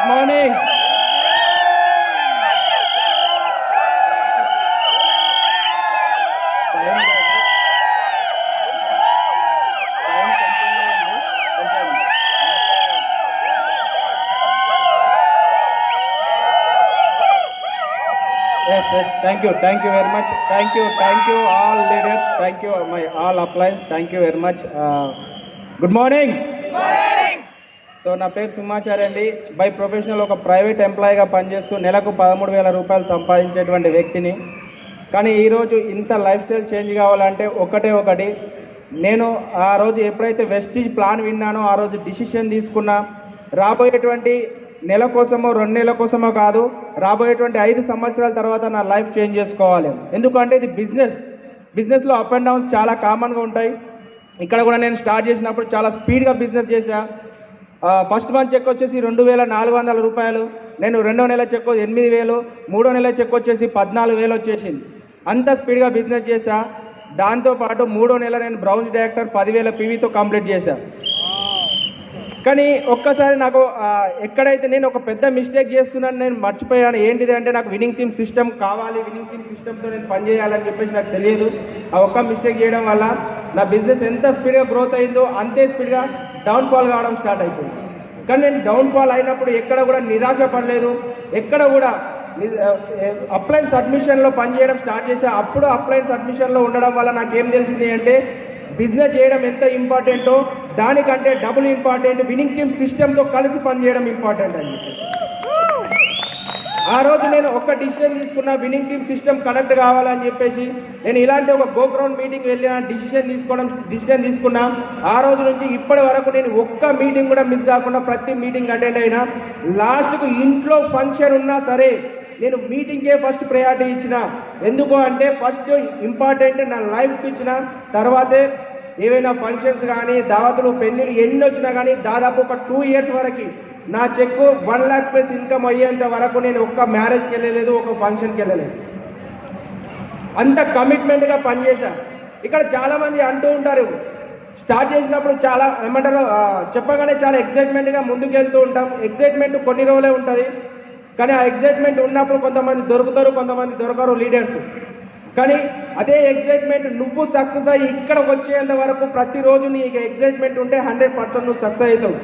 morning. Yes, thank you very much. Thank you all leaders. Thank you my all uplines. Thank you very much. Good morning. So నా పేరు సింహాచారి అండి. By professional ఒక private ఎంప్లాయీగా పనిచేస్తూ నెలకు 13,000 రూపాయలు సంపాదించేటువంటి వ్యక్తిని. కానీ ఈరోజు ఇంత లైఫ్ స్టైల్ చేంజ్ కావాలంటే ఒకటి నేను ఆ రోజు ఎప్పుడైతే వెస్టీజ్ ప్లాన్ విన్నానో ఆ రోజు డిసిషన్ తీసుకున్నా. రాబోయేటువంటి నెల కోసమో 2 నెలల కోసమో కాదు, రాబోయేటువంటి 5 సంవత్సరాల తర్వాత నా లైఫ్ చేంజ్ చేసుకోవాలి. ఎందుకంటే ఇది బిజినెస్లో అప్ అండ్ డౌన్స్ చాలా కామన్గా ఉంటాయి. ఇక్కడ కూడా నేను స్టార్ట్ చేసినప్పుడు చాలా స్పీడ్గా బిజినెస్ చేశా. ఫస్ట్ మంత్ చెక్ వచ్చేసి 2,400 రూపాయలు. నేను 2వ నెల చెక్ 8,000, 3వ నెల చెక్ వచ్చేసి 14,000 వచ్చేసింది. అంత స్పీడ్గా బిజినెస్ చేశా. దాంతోపాటు 3వ నెల నేను బ్రౌన్స్ డైరెక్టర్ 10,000 పీవీతో కంప్లీట్ చేశా. కానీ ఒక్కసారి నాకు ఎక్కడైతే నేను ఒక పెద్ద మిస్టేక్ చేస్తున్నాను నేను మర్చిపోయాను. ఏంటిది అంటే నాకు విన్నింగ్ టీమ్ సిస్టమ్ కావాలి, విన్నింగ్ టీమ్ సిస్టమ్తో నేను పనిచేయాలని చెప్పేసి నాకు తెలియదు. ఆ ఒక్క మిస్టేక్ చేయడం వల్ల నా బిజినెస్ ఎంత స్పీడ్గా గ్రోత్ అయిందో అంతే స్పీడ్గా డౌన్ఫాల్ కావడం స్టార్ట్ అయిపోయింది. కానీ నేను డౌన్ఫాల్ అయినప్పుడు ఎక్కడ కూడా నిరాశ పడలేదు. ఎక్కడ కూడా అప్లయన్స్ అడ్మిషన్లో పనిచేయడం స్టార్ట్ చేశా. అప్పుడు అప్లయన్స్ అడ్మిషన్లో ఉండడం వల్ల నాకేం తెలిసింది అంటే బిజినెస్ చేయడం ఎంత ఇంపార్టెంటో దానికంటే డబుల్ ఇంపార్టెంట్ విన్నింగ్ టీమ్ సిస్టమ్తో కలిసి పనిచేయడం ఇంపార్టెంట్ అని చెప్పేసి ఆ రోజు నేను ఒక డిసిషన్ తీసుకున్నా. విన్నింగ్ టీమ్ సిస్టమ్ కనెక్ట్ కావాలని చెప్పేసి నేను ఇలాంటి ఒక గో గ్రౌండ్ మీటింగ్ వెళ్ళిన డిసిషన్ తీసుకున్నా. ఆ రోజు నుంచి ఇప్పటి వరకు నేను ఒక్క మీటింగ్ కూడా మిస్ కాకుండా ప్రతి మీటింగ్ అటెండ్ అయినా. లాస్ట్కు ఇంట్లో ఫంక్షన్ ఉన్నా సరే నేను మీటింగ్కే ఫస్ట్ ప్రయారిటీ ఇచ్చిన. ఎందుకు అంటే ఫస్ట్ ఇంపార్టెంట్ నా లైఫ్కి ఇచ్చిన తర్వాతే ఏవైనా ఫంక్షన్స్ కానీ దావతులు పెళ్ళిళ్ళు ఎన్ని వచ్చినా కానీ దాదాపు ఒక 2 ఇయర్స్ వరకు నా చెక్కు 1 lakh ప్లస్ ఇన్కమ్ అయ్యేంత వరకు నేను ఒక్క మ్యారేజ్కి వెళ్ళలేదు, ఒక ఫంక్షన్కి వెళ్ళలేదు. అంత కమిట్మెంట్గా పనిచేశా. ఇక్కడ చాలామంది అంటూ ఉంటారు స్టార్ట్ చేసినప్పుడు చాలా ఏమంటారు చెప్పగానే చాలా ఎక్సైట్మెంట్గా ముందుకు వెళ్తూ ఉంటాం. ఎక్సైట్మెంట్ కొన్ని రోజులే ఉంటుంది. కానీ ఆ ఎగ్జైట్మెంట్ ఉన్నప్పుడు కొంతమంది దొరుకుతారు, కొంతమంది దొరకరు లీడర్స్. కానీ అదే ఎగ్జైట్మెంట్ నువ్వు సక్సెస్ అయ్యి ఇక్కడికి వచ్చేంత వరకు ప్రతిరోజు నీకు ఎగ్జైట్మెంట్ ఉంటే 100% నువ్వు సక్సెస్ అవుతావు.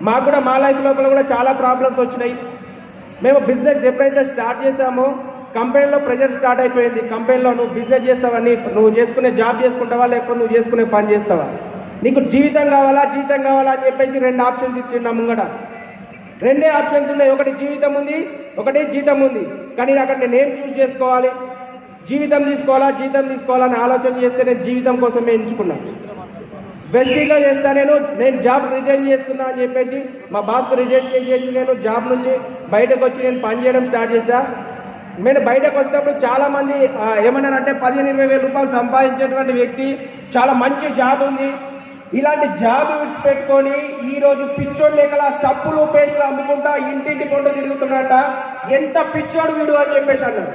మాకు కూడా మా లైఫ్ లోపల కూడా చాలా ప్రాబ్లమ్స్ వచ్చినాయి. మేము బిజినెస్ ఎప్పుడైతే స్టార్ట్ చేసామో కంపెనీలో ప్రెజర్ స్టార్ట్ అయిపోయింది. కంపెనీలో నువ్వు బిజినెస్ చేస్తావా, నువ్వు చేసుకునే జాబ్ చేసుకుంటావా లేకపోతే నువ్వు చేసుకునే పని చేస్తావా, నీకు జీవితం కావాలా అని చెప్పేసి 2 ఆప్షన్స్ ఇచ్చిండు నా ముంగట. 2 ఆప్షన్స్ ఉన్నాయి. ఒకటి జీవితం ఉంది, ఒకటి జీతం ఉంది. కానీ అక్కడ నేను ఏం చూస్ చేసుకోవాలి, జీవితం తీసుకోవాలని ఆలోచన చేస్తే నేను జీవితం కోసమే ఎంచుకున్నాను. వెస్టీజ్లో చేస్తా నేను జాబ్ రిజైన్ చేస్తున్నా అని చెప్పేసి మా బాస్కు రిజైన్ చేసేసి నేను జాబ్ నుంచి బయటకు వచ్చి నేను పని చేయడం స్టార్ట్ చేశా. నేను బయటకు వచ్చినప్పుడు చాలామంది ఏమన్నారంటే 15-20 రూపాయలు సంపాదించేటువంటి వ్యక్తి, చాలా మంచి జాబ్ ఉంది, ఇలాంటి జాబ్ విడిచిపెట్టుకొని ఈరోజు పిచ్చోడు లేకలా సప్పులు పేస్టులు అమ్ముకుంటా ఇంటింటి కొండ తిరుగుతున్నాట, ఎంత పిచ్చోడు వీడు అని చెప్పేసి అన్నాడు.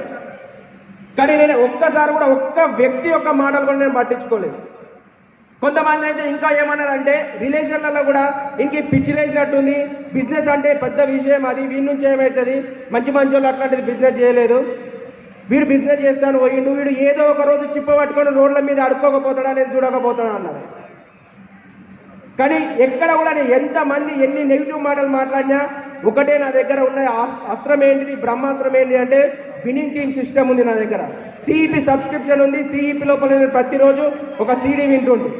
కానీ నేను ఒక్కసారి కూడా ఒక్క వ్యక్తి యొక్క మాటలు కూడా నేను పట్టించుకోలేదు. కొంతమంది అయితే ఇంకా ఏమన్నారంటే రిలేషన్లలో కూడా ఇంక పిచ్చి లేచినట్టుంది, బిజినెస్ అంటే పెద్ద విషయం, అది వీడి నుంచి ఏమవుతుంది, మంచి వాళ్ళు అట్లాంటిది బిజినెస్ చేయలేదు, వీడు బిజినెస్ చేస్తాను పోయిండు, వీడు ఏదో ఒక రోజు చిప్ప పట్టుకొని రోడ్ల మీద అడుక్కోకపోతాడా నేను చూడకపోతాడా అన్నారు. కానీ ఎక్కడ కూడా నేను ఎంతమంది ఎన్ని నెగిటివ్ మాటలు మాట్లాడినా ఒకటే నా దగ్గర ఉన్న అస్త్రం ఏంటిది, బ్రహ్మాస్త్రం ఏంటి అంటే విన్నింగ్ టీమ్ సిస్టమ్ ఉంది నా దగ్గర. సిఈపి సబ్స్క్రిప్షన్ ఉంది. సిఈపి లోపల నేను ప్రతిరోజు ఒక సీడీ వింటుంది.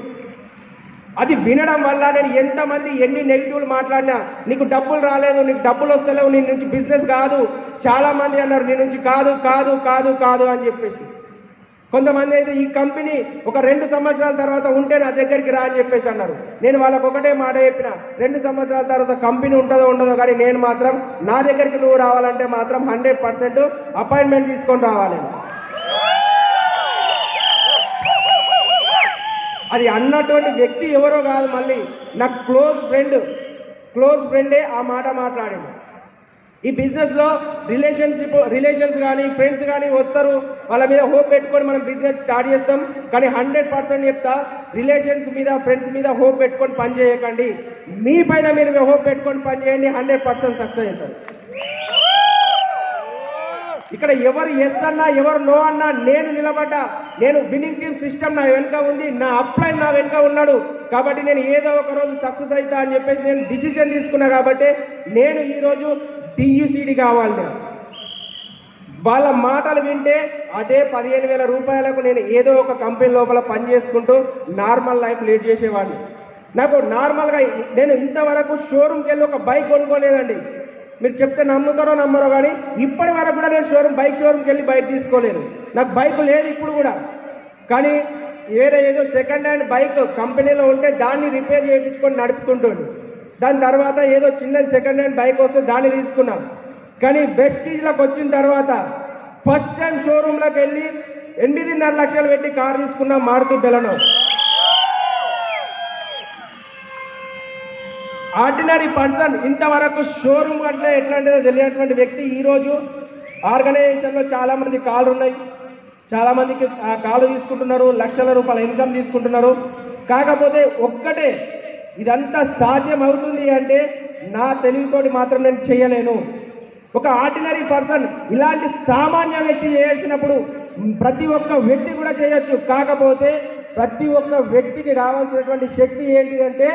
అది వినడం వల్ల నేను ఎంతమంది ఎన్ని నెగిటివ్లు మాట్లాడినా, నీకు డబ్బులు రాలేదు, నీకు డబ్బులు వస్తలేవు, నీ నుంచి బిజినెస్ కాదు, చాలామంది అన్నారు నీ నుంచి కాదు అని చెప్పేసి. కొంతమంది అయితే ఈ కంపెనీ ఒక 2 సంవత్సరాల తర్వాత ఉంటే నా దగ్గరికి రా అని చెప్పేసి అన్నారు. నేను వాళ్ళకు ఒకటే మాట చెప్పిన, 2 సంవత్సరాల తర్వాత కంపెనీ ఉంటుందో ఉండదో కానీ నేను మాత్రం నా దగ్గరికి నువ్వు రావాలంటే మాత్రం 100% అపాయింట్మెంట్ తీసుకొని రావాలి. అది అన్నటువంటి వ్యక్తి ఎవరో కాదు, మళ్ళీ నాకు క్లోజ్ ఫ్రెండే ఆ మాట మాట్లాడింది. ఈ బిజినెస్లో రిలేషన్స్ కానీ ఫ్రెండ్స్ కానీ వస్తారు, వాళ్ళ మీద హోప్ పెట్టుకొని మనం బిజినెస్ స్టార్ట్ చేస్తాం. కానీ 100% చెప్తా, రిలేషన్స్ మీద ఫ్రెండ్స్ మీద హోప్ పెట్టుకొని పని చేయకండి. మీ పైన మీరు హోప్ పెట్టుకొని పని చేయండి, 100% సక్సెస్ అవుతారు. ఇక్కడ ఎవరు ఎస్ అన్నా ఎవరు నో అన్నా నేను నిలబడ్డా. నేను విన్నింగ్ టీమ్ సిస్టమ్ నా వెనుక ఉంది, నా అప్లైన్ నా వెనుక ఉన్నాడు. కాబట్టి నేను ఏదో ఒక రోజు సక్సెస్ అవుతా అని చెప్పేసి నేను డిసిషన్ తీసుకున్నా. కాబట్టి నేను ఈరోజు DUCD కావాలి. వాళ్ళ మాటలు వింటే అదే 15,000 రూపాయలకు నేను ఏదో ఒక కంపెనీ లోపల పని చేసుకుంటూ నార్మల్ లైఫ్ లీడ్ చేసేవాడిని. నాకు నార్మల్గా నేను ఇంతవరకు షోరూమ్కి వెళ్ళి ఒక బైక్ కొనుక్కోలేదండి. మీరు చెప్తే నమ్ముతారో నమ్మరో కానీ ఇప్పటి వరకు కూడా నేను బైక్ షోరూమ్కి వెళ్ళి బైక్ తీసుకోలేదు. నాకు బైక్ లేదు ఇప్పుడు కూడా. కానీ ఏదో సెకండ్ హ్యాండ్ బైక్ కంపెనీలో ఉంటే దాన్ని రిపేర్ చేయించుకొని నడుపుతుంటాడు. దాని తర్వాత ఏదో చిన్న సెకండ్ హ్యాండ్ బైక్ వస్తే దాన్ని తీసుకున్నాం. కానీ వెస్టీజ్లోకి వచ్చిన తర్వాత ఫస్ట్ టైం షోరూంలోకి వెళ్ళి 8.5 లక్షలు పెట్టి కారు తీసుకున్నాం, మారుతి బెలెనో. ఆర్డినరీ పర్సన్, ఇంతవరకు షోరూమ్ అంటే ఎట్లాంటిదో తెలియనటువంటి వ్యక్తి ఈరోజు ఆర్గనైజేషన్లో చాలామంది కాళ్ళు ఉన్నాయి, చాలామందికి ఆ కాలు తీసుకుంటున్నారు, లక్షల రూపాయల ఇన్కమ్ తీసుకుంటున్నారు. కాకపోతే ఒక్కటే, ఇదంతా సాధ్యం అవుతుంది అంటే నా తెలివితోటి మాత్రం నేను చేయలేను. ఒక ఆర్డినరీ పర్సన్ ఇలాంటి సామాన్య వ్యక్తి చేసినప్పుడు ప్రతి ఒక్క వ్యక్తి కూడా చేయొచ్చు. కాకపోతే ప్రతి ఒక్క వ్యక్తికి రావాల్సినటువంటి శక్తి ఏంటిదంటే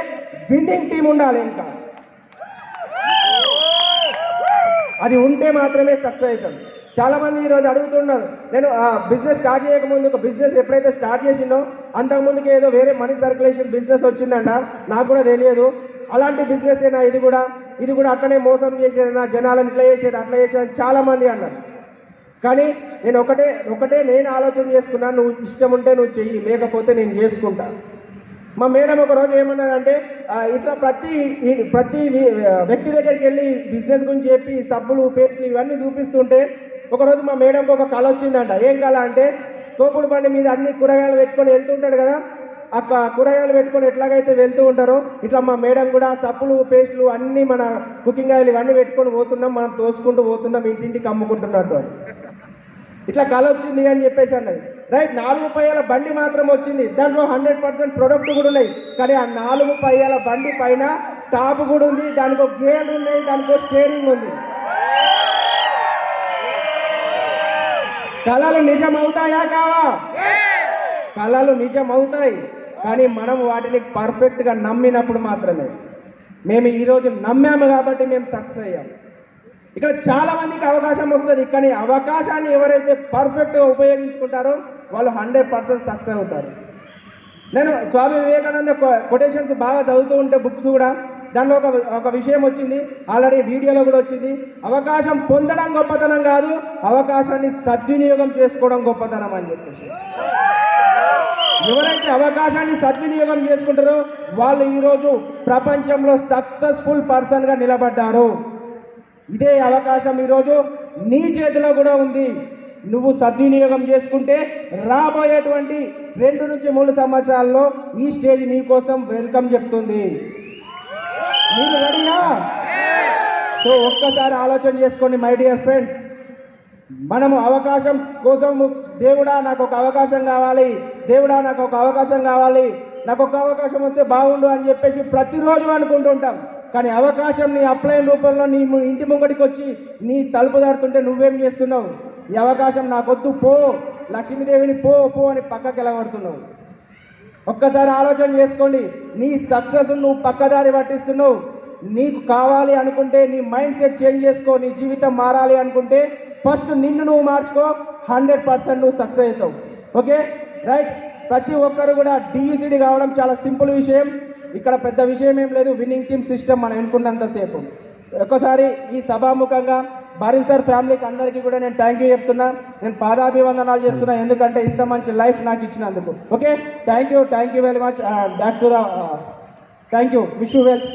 విన్నింగ్ టీం ఉండాలి. ఇంకా అది ఉంటే మాత్రమే సక్సెస్ అవుతుంది. చాలామంది ఈరోజు అడుగుతున్నారు, నేను బిజినెస్ స్టార్ట్ చేయకముందు ఒక బిజినెస్ ఎప్పుడైతే స్టార్ట్ చేసిందో అంతకుముందుకి ఏదో వేరే మనీ సర్క్యులేషన్ బిజినెస్ వచ్చిందంట, నాకు కూడా తెలియదు. అలాంటి బిజినెస్ అయినా ఇది కూడా అట్లనే మోసం చేసేదన్నా, జనాలను ఇట్లా చేసేది అట్లా చేసేది చాలామంది అన్నారు. కానీ నేను ఒకటే నేను ఆలోచన చేసుకున్నాను, నువ్వు ఇష్టం ఉంటే నువ్వు చెయ్యి, లేకపోతే నేను చేసుకుంటా. మా మేడం ఒక రోజు ఏమన్నదంటే, ఇట్లా ప్రతి వ్యక్తి దగ్గరికి వెళ్ళి బిజినెస్ గురించి చెప్పి సబ్బులు పేస్ట్లు ఇవన్నీ చూపిస్తుంటే ఒకరోజు మా మేడంకి ఒక కళ వచ్చిందంట. ఏం కళ అంటే, తోపుడు బండి మీద అన్ని కూరగాయలు పెట్టుకొని వెళ్తుంటాడు కదా, ఆ కూరగాయలు పెట్టుకొని ఎట్లాగైతే వెళ్తూ ఉంటారో ఇట్లా మా మేడం కూడా సబ్బులు పేస్ట్లు అన్నీ మన కుకింగ్ ఆయిల్ ఇవన్నీ పెట్టుకొని పోతున్నాం, మనం తోసుకుంటూ పోతున్నాం, ఇంటింటికి అమ్ముకుంటున్నట్టు. ఇట్లా కళ వచ్చింది అని చెప్పేసి అన్నది. రైట్, 4 పయ్యాల బండి మాత్రం వచ్చింది, దాంట్లో 100% ప్రొడక్ట్ కూడా ఉన్నాయి. కానీ ఆ 4 పయ్యాల బండి పైన టాప్ కూడా ఉంది, దానికి ఒక గేర్ ఉన్నాయి, దానికి ఒక స్టీరింగ్ ఉంది. కళలు నిజమవుతాయా కావా? కళలు నిజమవుతాయి, కానీ మనం వాటిని పర్ఫెక్ట్గా నమ్మినప్పుడు మాత్రమే. మేము ఈరోజు నమ్మాము కాబట్టి మేము సక్సెస్ అయ్యాము. ఇక్కడ చాలా మందికి అవకాశం వస్తుంది, కానీ అవకాశాన్ని ఎవరైతే పర్ఫెక్ట్గా ఉపయోగించుకుంటారో వాళ్ళు 100% సక్సెస్ అవుతారు. నేను స్వామి వివేకానంద కొటేషన్స్ బాగా చదువుతూ ఉంటే బుక్స్ కూడా, దానిలో ఒక విషయం వచ్చింది, ఆల్రెడీ వీడియోలో కూడా వచ్చింది. అవకాశం పొందడం గొప్పతనం కాదు, అవకాశాన్ని సద్వినియోగం చేసుకోవడం గొప్పతనం అని చెప్పేసి. ఎవరైతే అవకాశాన్ని సద్వినియోగం చేసుకుంటారో వాళ్ళు ఈరోజు ప్రపంచంలో సక్సెస్ఫుల్ పర్సన్గా నిలబడ్డారు. ఇదే అవకాశం ఈరోజు నీ చేతిలో కూడా ఉంది. నువ్వు సద్వినియోగం చేసుకుంటే రాబోయేటువంటి 2 నుంచి 3 సంవత్సరాల్లో ఈ స్టేజ్ నీ కోసం వెల్కమ్ చెప్తుంది. మీరు రెడీనా? సో ఒక్కసారి ఆలోచన చేసుకోండి మై డియర్ ఫ్రెండ్స్. మనము అవకాశం కోసం, దేవుడా నాకు ఒక అవకాశం కావాలి, దేవుడా నాకు ఒక అవకాశం కావాలి, నాకు ఒక అవకాశం వస్తే బాగుండు అని చెప్పేసి ప్రతిరోజు అనుకుంటుంటాం. కానీ అవకాశం నీ అప్లైన్ రూపంలో నీ ఇంటి ముంగడికి వచ్చి నీ తలుపు దాడుతుంటే నువ్వేం చేస్తున్నావు? ఈ అవకాశం నాకొద్దు, పో లక్ష్మీదేవిని పో పో అని పక్కకి ఎలగొడుతున్నావు. ఒక్కసారి ఆలోచన చేసుకోండి. నీ సక్సెస్ నువ్వు పక్కదారి పట్టిస్తున్నావు. నీకు కావాలి అనుకుంటే నీ మైండ్ సెట్ చేంజ్ చేసుకో. నీ జీవితం మారాలి అనుకుంటే ఫస్ట్ నిన్ను నువ్వు మార్చుకో, 100% నువ్వు సక్సెస్ అవుతావు. Okay right. ప్రతి ఒక్కరు కూడా DUCD కావడం చాలా సింపుల్ విషయం. ఇక్కడ పెద్ద విషయం ఏం లేదు. విన్నింగ్ టీమ్ సిస్టమ్ మనం ఎన్నుకున్నంతసేపు. ఒక్కసారి ఈ సభాముఖంగా బారిసార్ ఫ్యామిలీకి అందరికీ కూడా నేను థ్యాంక్ యూ చెప్తున్నా. నేను పాదాభివందనాలు చేస్తున్నా, ఎందుకంటే ఇంత మంచి లైఫ్ నాకు ఇచ్చినందుకు. Okay, thank you very much. Back to the thank you. Wish you well.